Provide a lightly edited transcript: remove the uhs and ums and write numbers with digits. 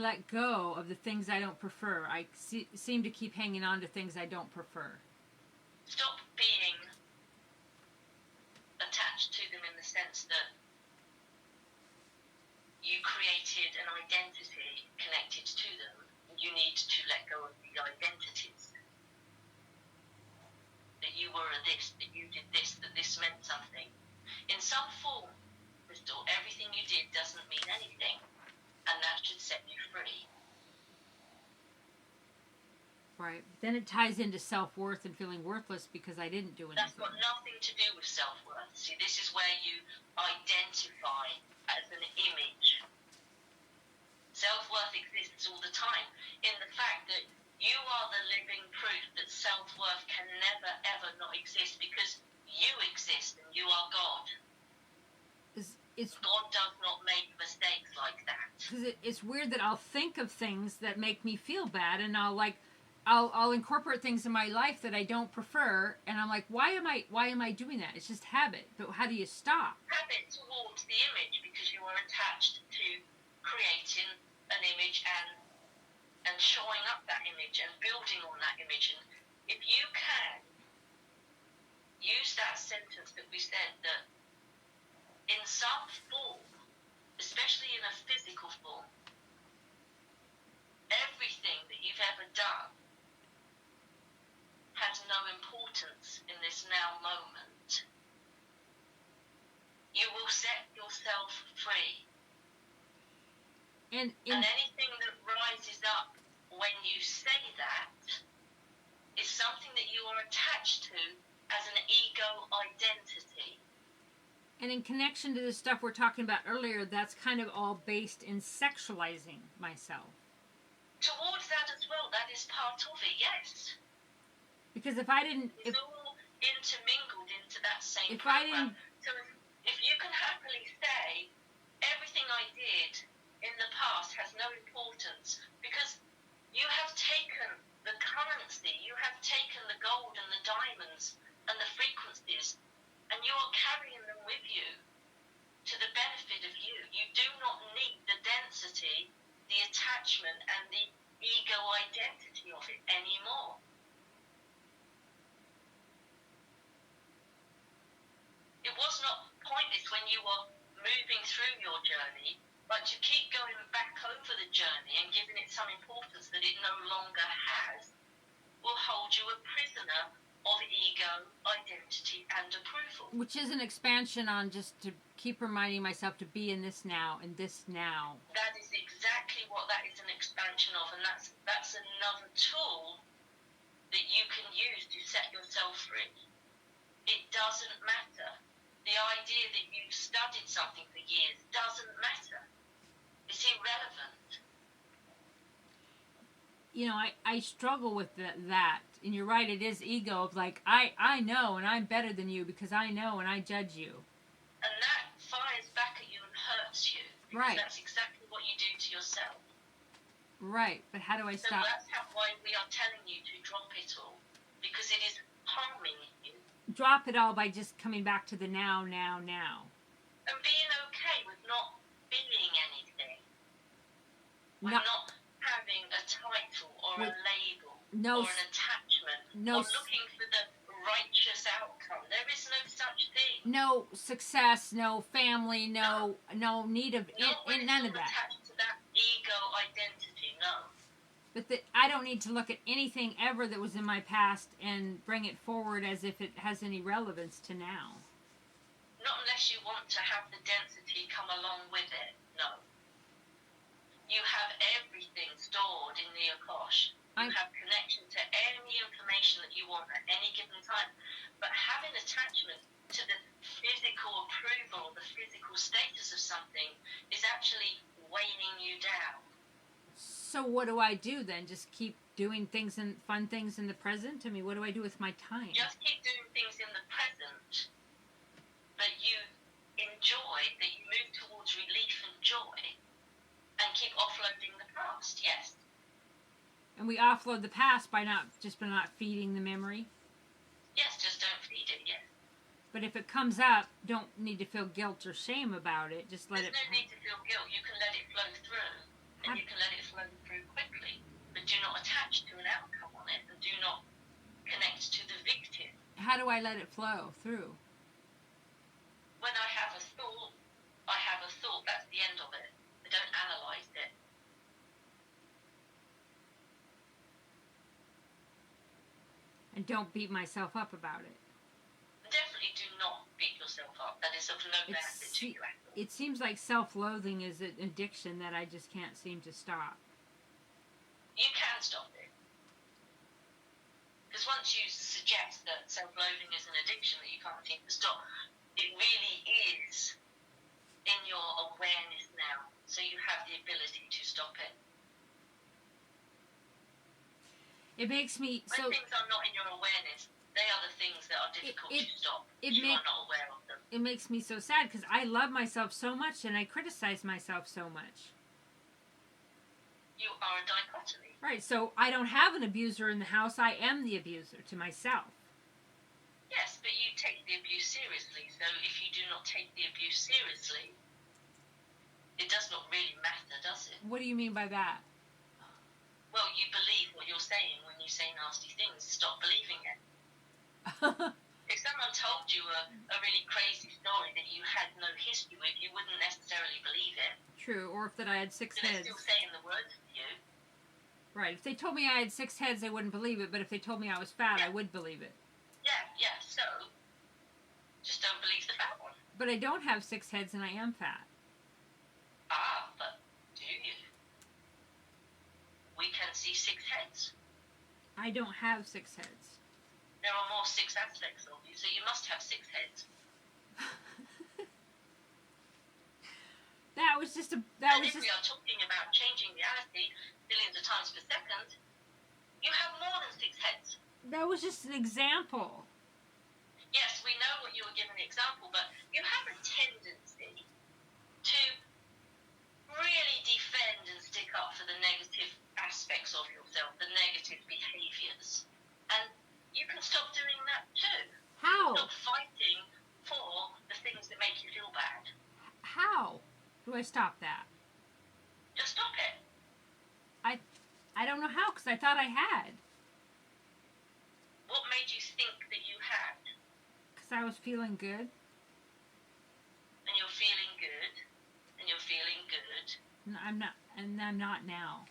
let go of the things I don't prefer? I seem to keep hanging on to things I don't prefer. Stop being attached to them in the sense that you created an identity connected to them. You need to let go of the identities. That you were a this, that you did this, that this meant something. In some form, Crystal, everything you did doesn't mean anything, and that should set you free. Right. Then it ties into self-worth and feeling worthless because I didn't do anything. That's got nothing to do with self-worth. See, this is where you identify as an image. Self-worth exists all the time in the fact that you are the living proof that self-worth can never, ever not exist because you exist and you are God. God does not make mistakes like that. Because it's weird that I'll think of things that make me feel bad, and I'll incorporate things in my life that I don't prefer, and I'm like, why am I doing that? It's just habit. But how do you stop? Habit towards the image, because you are attached to creating an image and showing up that image and building on that image. And if you can use that sentence that we said, that in some form, especially in a physical form, everything that you've ever done has no importance in this now moment. You will set yourself free. And anything that rises up when you say that is something that you are attached to as an ego identity. And in connection to the stuff we're talking about earlier, that's kind of all based in sexualizing myself. Towards that as well, that is part of it, yes. Because if I didn't... It's all intermingled into that same program. So if you can happily say, everything I did in the past has no importance, because you have taken the currency, you have taken the gold and the diamonds and the frequencies, and you are carrying them with you to the benefit of you. You do not need the density, the attachment, and the ego identity of it anymore. It was not pointless when you were moving through your journey, but to keep going back over the journey and giving it some importance that it no longer has will hold you a prisoner of ego, identity, and approval. Which is an expansion on just to keep reminding myself to be in this now, in this now. That is exactly what that is an expansion of, and that's another tool that you can use to set yourself free. It doesn't matter. The idea that you've studied something for years doesn't matter. It's irrelevant. You know, I struggle with that. And you're right, it is ego of like, I know and I'm better than you because I know and I judge you. And that fires back at you and hurts you. Because that's exactly what you do to yourself. Right, but how do I stop? So that's why we are telling you to drop it all. Because it is harming you. Drop it all by just coming back to the now, now, now. And being okay with not being anything. With not having a title or a label or an attachment or looking for the righteous outcome. There is no such thing. No success, no family, no need of none of that. Attached to that ego identity, no. But I don't need to look at anything ever that was in my past and bring it forward as if it has any relevance to now. Not unless you want to have the density come along with it, no. You have everything stored in the Akash. You have connection to any information that you want at any given time. But having attachment to the physical approval, the physical status of something is actually weighing you down. So what do I do then? Just keep doing things and fun things in the present? I mean, what do I do with my time? Just keep doing things in the present that you enjoy, that you move towards relief and joy, and keep offloading the past, yes. And we offload the past by not feeding the memory? Yes, just don't feed it, yes. But if it comes up, don't need to feel guilt or shame about it. Just let There's no need to feel guilt. You can let it flow through. And you can let it flow attach to an outcome on it and do not connect to the victim. How do I let it flow through? When I have a thought, that's the end of it. I don't analyse it. And don't beat myself up about it. Definitely do not beat yourself up. That is of no benefit to you at all. It seems like self-loathing is an addiction that I just can't seem to stop. You can stop it. Because once you suggest that self-loathing is an addiction that you can't seem to stop, it really is in your awareness now. So you have the ability to stop it. It makes me... When things are not in your awareness, they are the things that are difficult to stop. You are not aware of them. It makes me so sad because I love myself so much and I criticize myself so much. You are a dichotomy. Right, so I don't have an abuser in the house. I am the abuser to myself. Yes, but you take the abuse seriously. So if you do not take the abuse seriously, it does not really matter, does it? What do you mean by that? Well, you believe what you're saying when you say nasty things. Stop believing it. If someone told you a really crazy story that you had no history with, you wouldn't necessarily believe it. True, or if that I had 6 heads. They're still saying the words to you. Right, if they told me I had 6 heads, they wouldn't believe it, but if they told me I was fat, I would believe it. Yeah, so just don't believe the fat one. But I don't have 6 heads and I am fat. Ah, but do you? We can see 6 heads. I don't have 6 heads. There are more 6 aspects of you, so you must have 6 heads. That was just... If we are talking about changing reality billions of times per second, you have more than 6 heads. That was just an example. Yes, we know what you were giving the example, but you have a tendency to really defend and stick up for the negative aspects of yourself, the negative behaviours. And you can stop doing that too. How? Stop fighting for the things that make you feel bad. How do I stop that? Just stop it. I don't know how, because I thought I had. What made you think that you had? Because I was feeling good. And you're feeling good. And you're feeling good. And I'm not now.